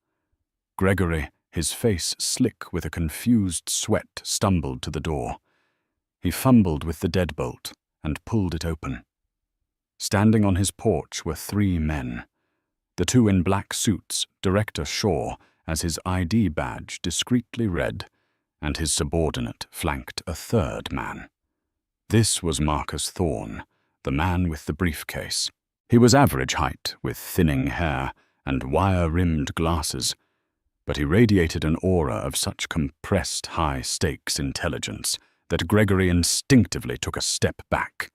Gregory, his face slick with a confused sweat, stumbled to the door. He fumbled with the deadbolt and pulled it open. Standing on his porch were 3 men. The 2 in black suits, Director Shaw, as his ID badge discreetly read, and his subordinate flanked a 3rd man. This was Marcus Thorne, the man with the briefcase. He was average height, with thinning hair and wire-rimmed glasses, but he radiated an aura of such compressed high-stakes intelligence that Gregory instinctively took a step back.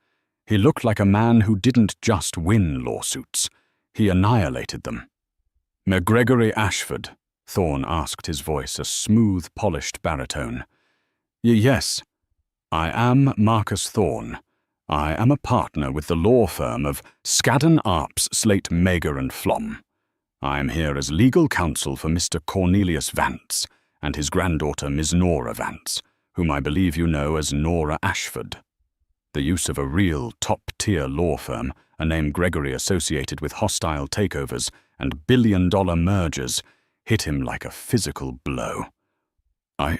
He looked like a man who didn't just win lawsuits, he annihilated them. "McGregory Ashford," Thorne asked, his voice a smooth, polished baritone. "Yes, I am Marcus Thorne. I am a partner with the law firm of Skadden Arps, Slate, Mager and Flom. I am here as legal counsel for Mr. Cornelius Vance and his granddaughter Miss Nora Vance, whom I believe you know as Nora Ashford." The use of a real top-tier law firm, a name Gregory associated with hostile takeovers and billion-dollar mergers, hit him like a physical blow. I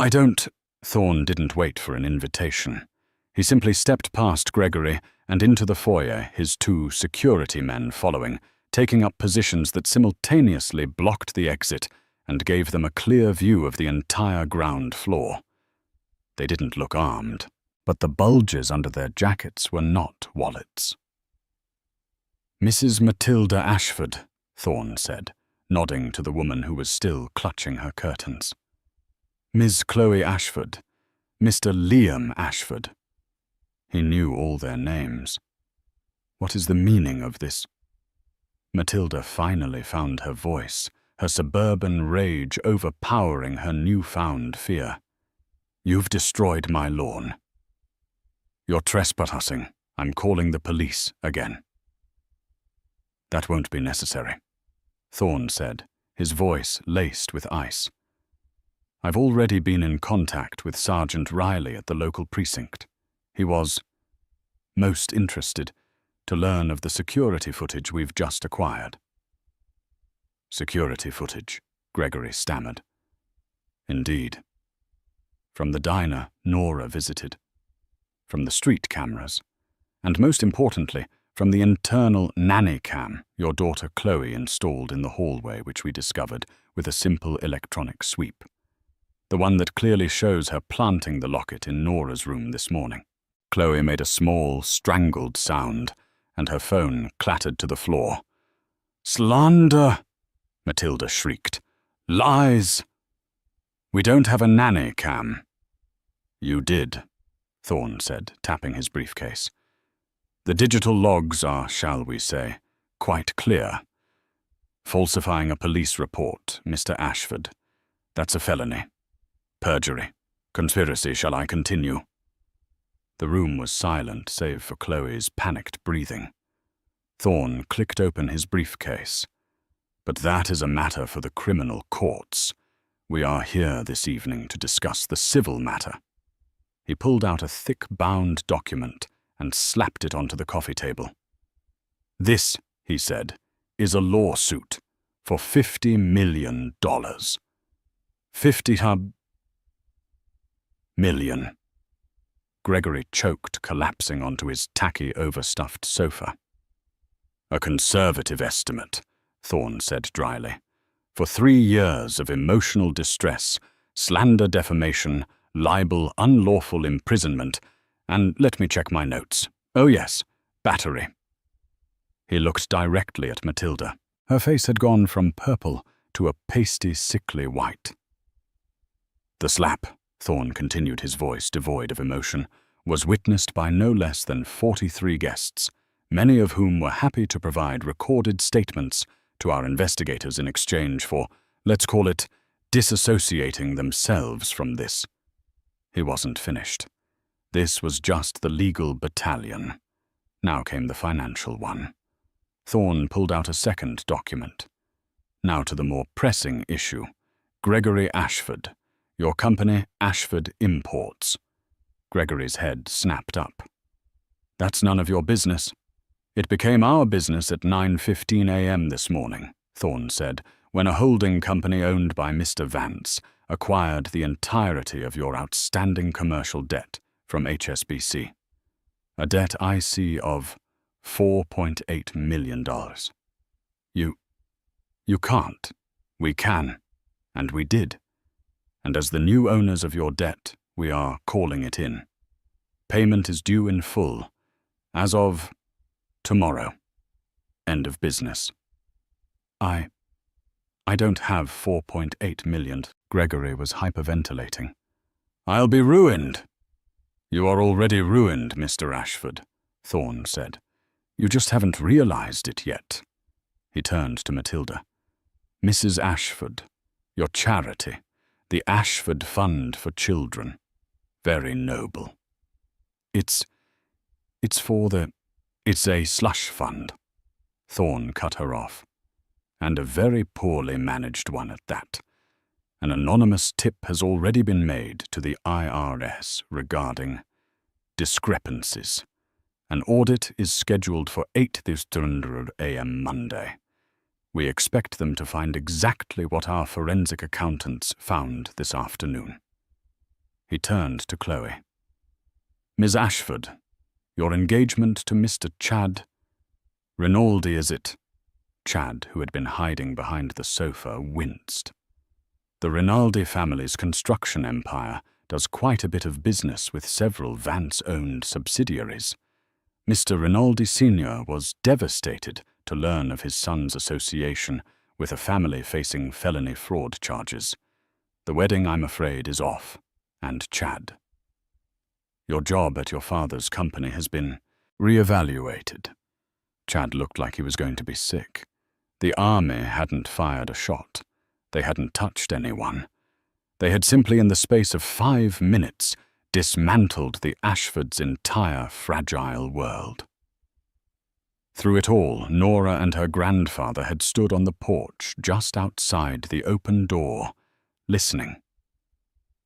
don't... Thorne didn't wait for an invitation. He simply stepped past Gregory and into the foyer, his 2 security men following, taking up positions that simultaneously blocked the exit and gave them a clear view of the entire ground floor. They didn't look armed, but the bulges under their jackets were not wallets. "Mrs. Matilda Ashford," Thorne said, nodding to the woman who was still clutching her curtains. "Ms. Chloe Ashford, Mr. Liam Ashford." He knew all their names. What is the meaning of this? Matilda finally found her voice, her suburban rage overpowering her newfound fear. "You've destroyed my lawn. You're trespassing. I'm calling the police again." "That won't be necessary," Thorne said, his voice laced with ice. "I've already been in contact with Sergeant Riley at the local precinct. He was most interested to learn of the security footage we've just acquired." "Security footage," Gregory stammered. "Indeed. From the diner Nora visited, from the street cameras, and most importantly, from the internal nanny cam your daughter Chloe installed in the hallway, which we discovered with a simple electronic sweep. The one that clearly shows her planting the locket in Nora's room this morning." Chloe made a small, strangled sound, and her phone clattered to the floor. "Slander!" Matilda shrieked. "Lies! We don't have a nanny cam." "You did," Thorne said, tapping his briefcase. "The digital logs are, shall we say, quite clear. Falsifying a police report, Mr. Ashford. That's a felony. Perjury. Conspiracy, shall I continue?" The room was silent, save for Chloe's panicked breathing. Thorne clicked open his briefcase. "But that is a matter for the criminal courts. We are here this evening to discuss the civil matter." He pulled out a thick bound document and slapped it onto the coffee table. "This," he said, "is a lawsuit for $50 million. 50 million. Gregory choked, collapsing onto his tacky, overstuffed sofa. "A conservative estimate," Thorne said dryly. "For 3 years of emotional distress, slander, defamation, libel, unlawful imprisonment, and let me check my notes. Oh yes, battery." He looked directly at Matilda. Her face had gone from purple to a pasty, sickly white. "The slap," Thorne continued, his voice devoid of emotion, "was witnessed by no less than 43 guests, many of whom were happy to provide recorded statements to our investigators in exchange for, let's call it, disassociating themselves from this." He wasn't finished. This was just the legal battalion. Now came the financial one. Thorne pulled out a second document. "Now to the more pressing issue. Gregory Ashford. Your company, Ashford Imports." Gregory's head snapped up. "That's none of your business." "It became our business at 9:15 a.m. this morning," Thorne said, "when a holding company owned by Mr. Vance acquired the entirety of your outstanding commercial debt from HSBC. A debt I see of $4.8 million. You can't. We can. And we did. And as the new owners of your debt, we are calling it in. Payment is due in full, as of tomorrow. End of business. I don't have $4.8 million. Gregory was hyperventilating. I'll be ruined. You are already ruined, Mr. Ashford, Thorne said. You just haven't realized it yet. He turned to Matilda. Mrs. Ashford, your charity, the Ashford Fund for Children. Very noble. It's a slush fund. Thorne cut her off. And a very poorly managed one at that. An anonymous tip has already been made to the IRS regarding discrepancies. An audit is scheduled for 8:00 a.m. Monday. We expect them to find exactly what our forensic accountants found this afternoon. He turned to Chloe. Ms. Ashford, your engagement to Mr. Chad Rinaldi, is it? Chad, who had been hiding behind the sofa, winced. The Rinaldi family's construction empire does quite a bit of business with several Vance-owned subsidiaries. Mr. Rinaldi Sr. was devastated to learn of his son's association with a family facing felony fraud charges. The wedding, I'm afraid, is off, and Chad. Your job at your father's company has been re-evaluated. Chad looked like he was going to be sick. The army hadn't fired a shot. They hadn't touched anyone. They had simply, in the space of 5 minutes, dismantled the Ashfords' entire fragile world. Through it all, Nora and her grandfather had stood on the porch just outside the open door, listening.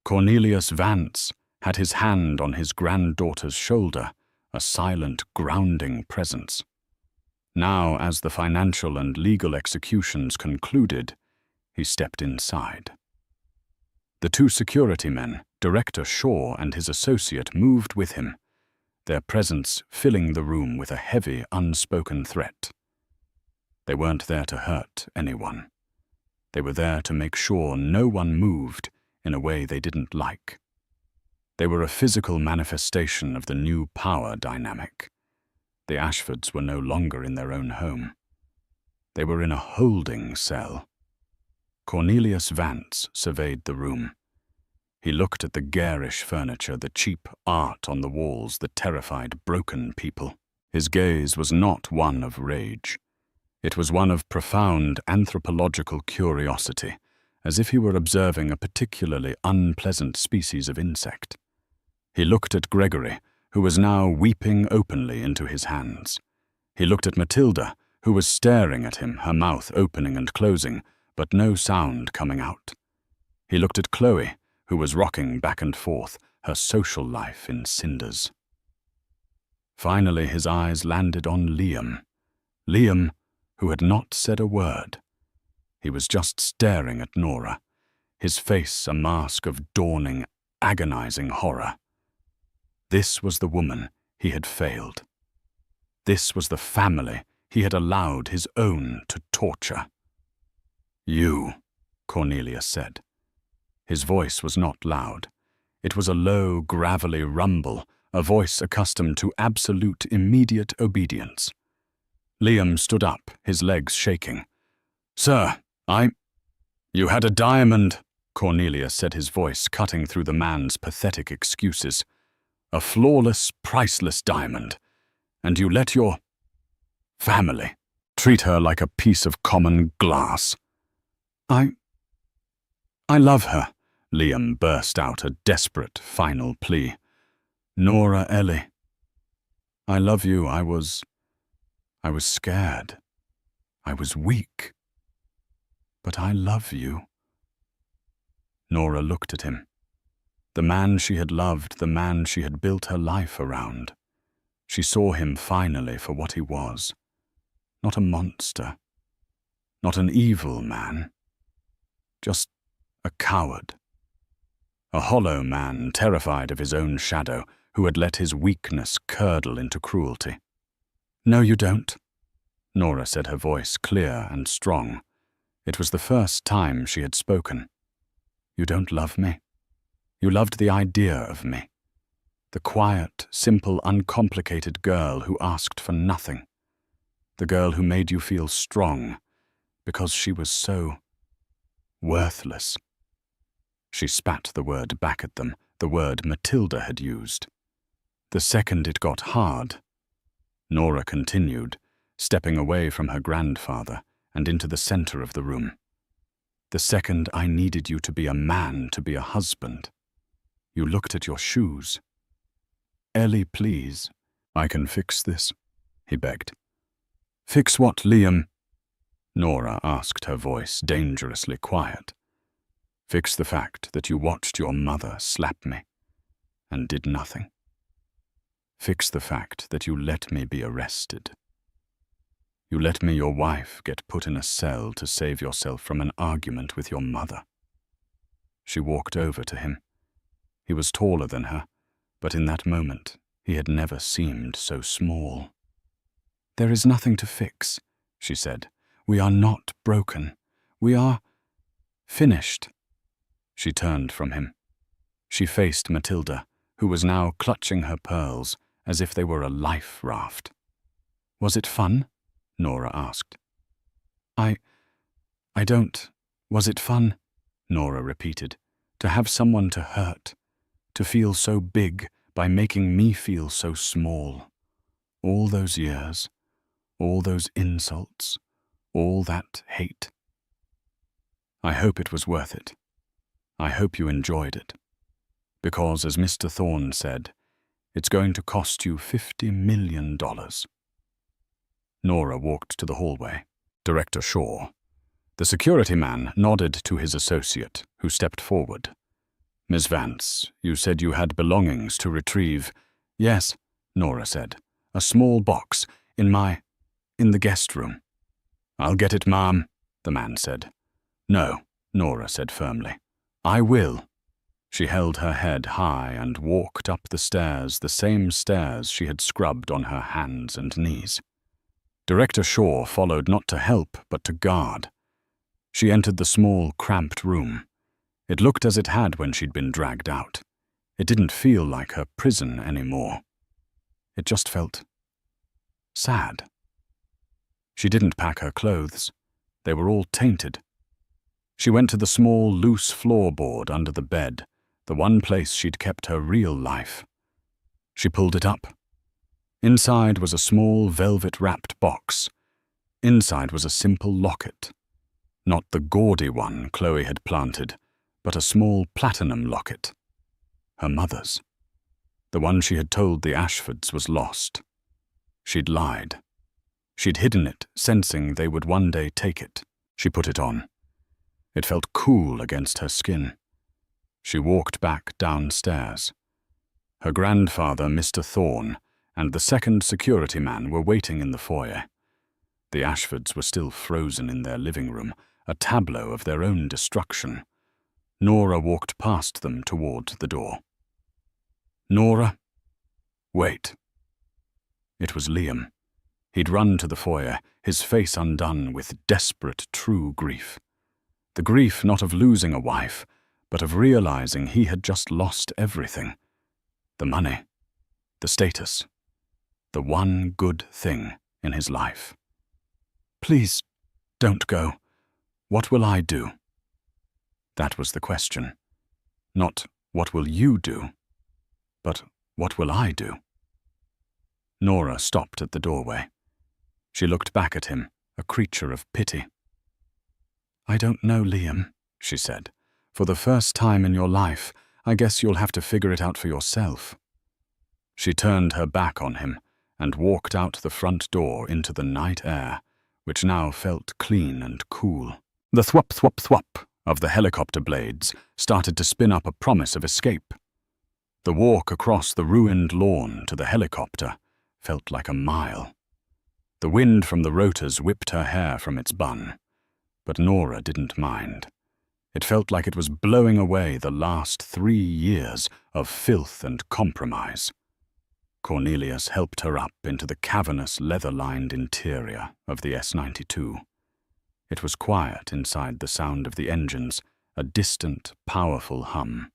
Cornelius Vance had his hand on his granddaughter's shoulder, a silent, grounding presence. Now, as the financial and legal executions concluded, he stepped inside. The 2 security men, Director Shaw and his associate, moved with him, their presence filling the room with a heavy, unspoken threat. They weren't there to hurt anyone. They were there to make sure no one moved in a way they didn't like. They were a physical manifestation of the new power dynamic. The Ashfords were no longer in their own home. They were in a holding cell. Cornelius Vance surveyed the room. He looked at the garish furniture, the cheap art on the walls that terrified broken people. His gaze was not one of rage. It was one of profound anthropological curiosity, as if he were observing a particularly unpleasant species of insect. He looked at Gregory, who was now weeping openly into his hands. He looked at Matilda, who was staring at him, her mouth opening and closing, but no sound coming out. He looked at Chloe, who was rocking back and forth, her social life in cinders. Finally, his eyes landed on Liam. Liam, who had not said a word. He was just staring at Nora, his face a mask of dawning, agonizing horror. This was the woman he had failed. This was the family he had allowed his own to torture. You, Cornelius said. His voice was not loud. It was a low, gravelly rumble, a voice accustomed to absolute, immediate obedience. Liam stood up, his legs shaking. Sir, You had a diamond, Cornelius said, his voice cutting through the man's pathetic excuses. A flawless, priceless diamond. And you let your family treat her like a piece of common glass. I love her, Liam burst out, a desperate final plea. Nora Ellie. I love you. I was scared. I was weak. But I love you. Nora looked at him. The man she had loved, the man she had built her life around. She saw him finally for what he was. Not a monster. Not an evil man. Just a coward. A hollow man, terrified of his own shadow, who had let his weakness curdle into cruelty. "No, you don't," Nora said, her voice clear and strong. It was the first time she had spoken. "You don't love me. You loved the idea of me. The quiet, simple, uncomplicated girl who asked for nothing. The girl who made you feel strong, because she was so worthless." She spat the word back at them, the word Matilda had used. "The second it got hard," Nora continued, stepping away from her grandfather and into the center of the room. "The second I needed you to be a man, to be a husband. You looked at your shoes." "Ellie, please. I can fix this," he begged. "Fix what, Liam?" Nora asked, her voice dangerously quiet. "Fix the fact that you watched your mother slap me and did nothing. Fix the fact that you let me be arrested. You let me, your wife, get put in a cell to save yourself from an argument with your mother." She walked over to him. He was taller than her, but in that moment he had never seemed so small. "There is nothing to fix," she said. "We are not broken. We are finished." She turned from him. She faced Matilda, who was now clutching her pearls as if they were a life raft. "Was it fun?" Nora asked. I don't. Was it fun?" Nora repeated. "To have someone to hurt, to feel so big by making me feel so small. All those years, all those insults, all that hate. I hope it was worth it. I hope you enjoyed it. Because, as Mr. Thorne said, it's going to cost you $50 million. Nora walked to the hallway. Director Shaw. The security man nodded to his associate, who stepped forward. "Miss Vance, you said you had belongings to retrieve." "Yes," Nora said. "A small box in the guest room." "I'll get it, ma'am," the man said. "No," Nora said firmly. "I will." She held her head high and walked up the stairs, the same stairs she had scrubbed on her hands and knees. Director Shaw followed, not to help, but to guard. She entered the small, cramped room. It looked as it had when she'd been dragged out. It didn't feel like her prison anymore. It just felt sad. She didn't pack her clothes. They were all tainted. She went to the small, loose floorboard under the bed, the one place she'd kept her real life. She pulled it up. Inside was a small, velvet-wrapped box. Inside was a simple locket. Not the gaudy one Chloe had planted, but a small platinum locket. Her mother's. The one she had told the Ashfords was lost. She'd lied. She'd hidden it, sensing they would one day take it. She put it on. It felt cool against her skin. She walked back downstairs. Her grandfather, Mr. Thorne, and the second security man were waiting in the foyer. The Ashfords were still frozen in their living room, a tableau of their own destruction. Nora walked past them toward the door. "Nora, wait." It was Liam. He'd run to the foyer, his face undone with desperate, true grief. The grief not of losing a wife, but of realizing he had just lost everything. The money, the status, the one good thing in his life. "Please, don't go. What will I do?" That was the question. Not, what will you do? But, what will I do? Nora stopped at the doorway. She looked back at him, a creature of pity. "I don't know, Liam," she said. "For the first time in your life, I guess you'll have to figure it out for yourself." She turned her back on him and walked out the front door into the night air, which now felt clean and cool. The thwop, thwop, thwop of the helicopter blades started to spin up a promise of escape. The walk across the ruined lawn to the helicopter felt like a mile. The wind from the rotors whipped her hair from its bun, but Nora didn't mind. It felt like it was blowing away the last 3 years of filth and compromise. Cornelius helped her up into the cavernous, leather-lined interior of the S-92. It was quiet inside, the sound of the engines, a distant, powerful hum.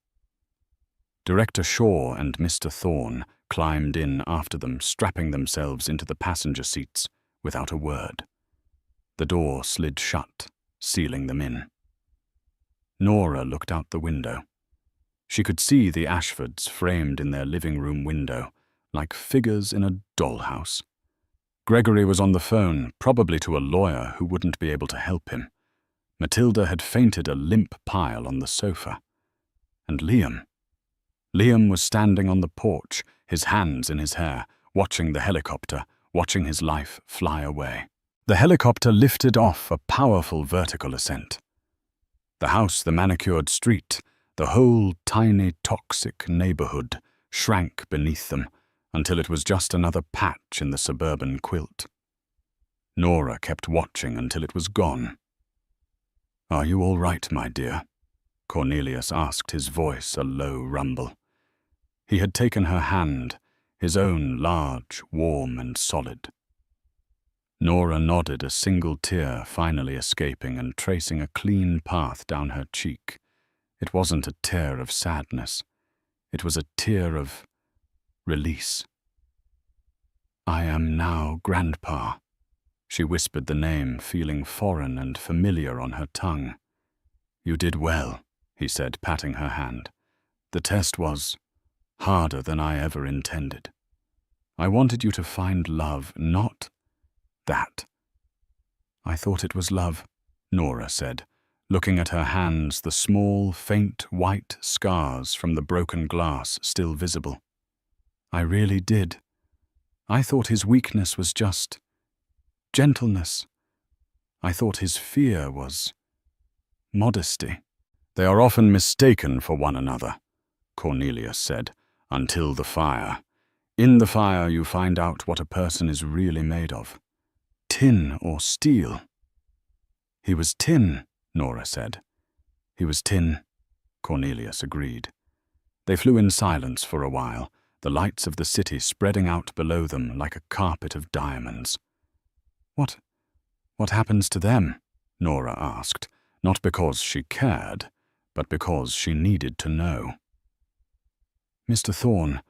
Director Shaw and Mr. Thorne climbed in after them, strapping themselves into the passenger seats without a word. The door slid shut, sealing them in. Nora looked out the window. She could see the Ashfords framed in their living room window, like figures in a dollhouse. Gregory was on the phone, probably to a lawyer who wouldn't be able to help him. Matilda had fainted a limp pile on the sofa. And Liam was standing on the porch, his hands in his hair, watching the helicopter, watching his life fly away. The helicopter lifted off a powerful vertical ascent. The house, the manicured street, the whole tiny, toxic neighborhood shrank beneath them until it was just another patch in the suburban quilt. Nora kept watching until it was gone. "Are you all right, my dear?" Cornelius asked, his voice a low rumble. He had taken her hand, his own large, warm and solid. Nora nodded, a single tear finally escaping and tracing a clean path down her cheek. It wasn't a tear of sadness. It was a tear of release. "I am now Grandpa." She whispered the name, feeling foreign and familiar on her tongue. "You did well," he said, patting her hand. "The test was harder than I ever intended. I wanted you to find love, not that." "I thought it was love," Nora said, looking at her hands, the small, faint white scars from the broken glass still visible. "I really did. I thought his weakness was just gentleness. I thought his fear was modesty." "They are often mistaken for one another," Cornelius said, "until the fire. In the fire you find out what a person is really made of. Tin or steel." "He was tin," Nora said. "He was tin," Cornelius agreed. They flew in silence for a while, the lights of the city spreading out below them like a carpet of diamonds. What happens to them?" Nora asked, not because she cared, but because she needed to know. "Mr. Thorne."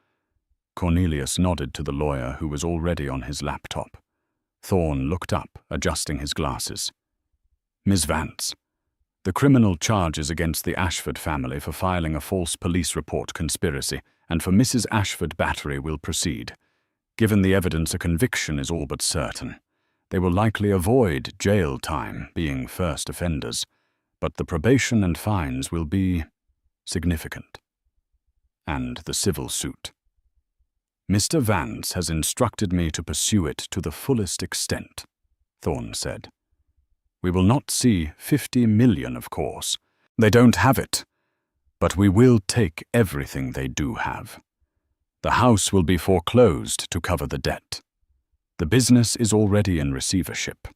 Cornelius nodded to the lawyer who was already on his laptop. Thorne looked up, adjusting his glasses. "Ms. Vance, the criminal charges against the Ashford family for filing a false police report conspiracy and for Mrs. Ashford battery will proceed. Given the evidence, a conviction is all but certain. They will likely avoid jail time, being first offenders, but the probation and fines will be significant. And the civil suit. Mr. Vance has instructed me to pursue it to the fullest extent," Thorne said. "We will not see 50 million, of course. They don't have it. But we will take everything they do have. The house will be foreclosed to cover the debt. The business is already in receivership.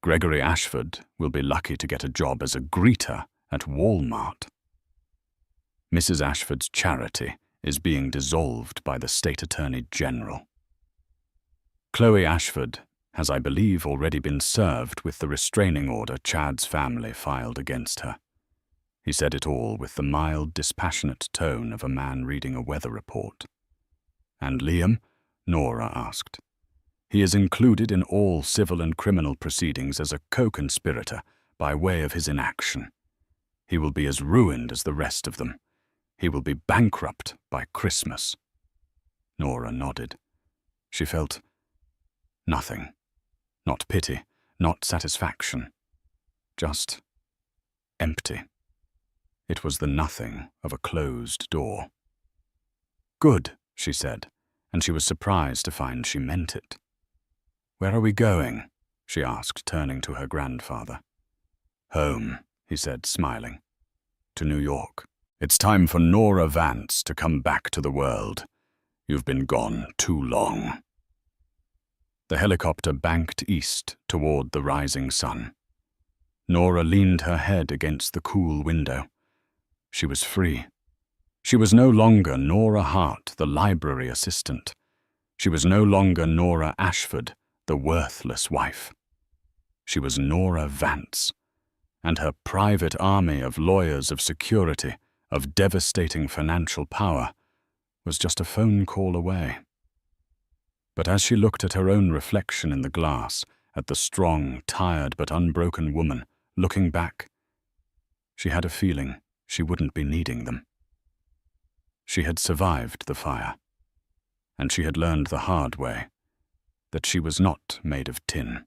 Gregory Ashford will be lucky to get a job as a greeter at Walmart. Mrs. Ashford's charity is being dissolved by the State Attorney General. Chloe Ashford has, I believe, already been served with the restraining order Chad's family filed against her." He said it all with the mild, dispassionate tone of a man reading a weather report. "And Liam?" Nora asked. "He is included in all civil and criminal proceedings as a co-conspirator by way of his inaction. He will be as ruined as the rest of them. He will be bankrupt by Christmas." Nora nodded. She felt nothing. Not pity, not satisfaction. Just empty. It was the nothing of a closed door. "Good," she said, and she was surprised to find she meant it. "Where are we going?" she asked, turning to her grandfather. "Home," he said, smiling. "To New York. It's time for Nora Vance to come back to the world. You've been gone too long." The helicopter banked east toward the rising sun. Nora leaned her head against the cool window. She was free. She was no longer Nora Hart, the library assistant. She was no longer Nora Ashford, the worthless wife. She was Nora Vance, and her private army of lawyers, of security, of devastating financial power was just a phone call away. But as she looked at her own reflection in the glass, at the strong, tired but unbroken woman, looking back, she had a feeling she wouldn't be needing them. She had survived the fire, and she had learned the hard way that she was not made of tin.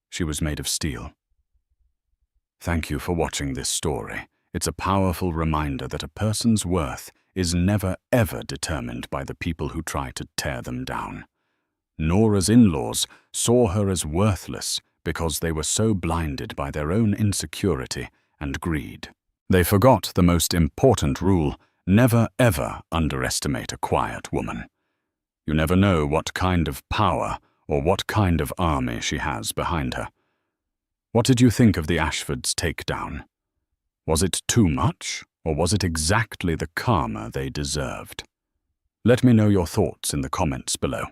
She was made of steel. Thank you for watching this story. It's a powerful reminder that a person's worth is never ever determined by the people who try to tear them down. Nora's in-laws saw her as worthless because they were so blinded by their own insecurity and greed. They forgot the most important rule: never ever underestimate a quiet woman. You never know what kind of power or what kind of army she has behind her. What did you think of the Ashfords' takedown? Was it too much, or was it exactly the karma they deserved? Let me know your thoughts in the comments below.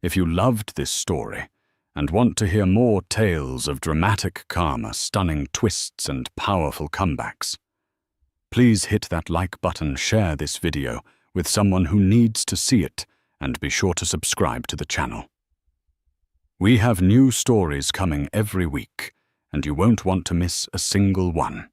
If you loved this story and want to hear more tales of dramatic karma, stunning twists, and powerful comebacks, please hit that like button, share this video with someone who needs to see it, and be sure to subscribe to the channel. We have new stories coming every week, and you won't want to miss a single one.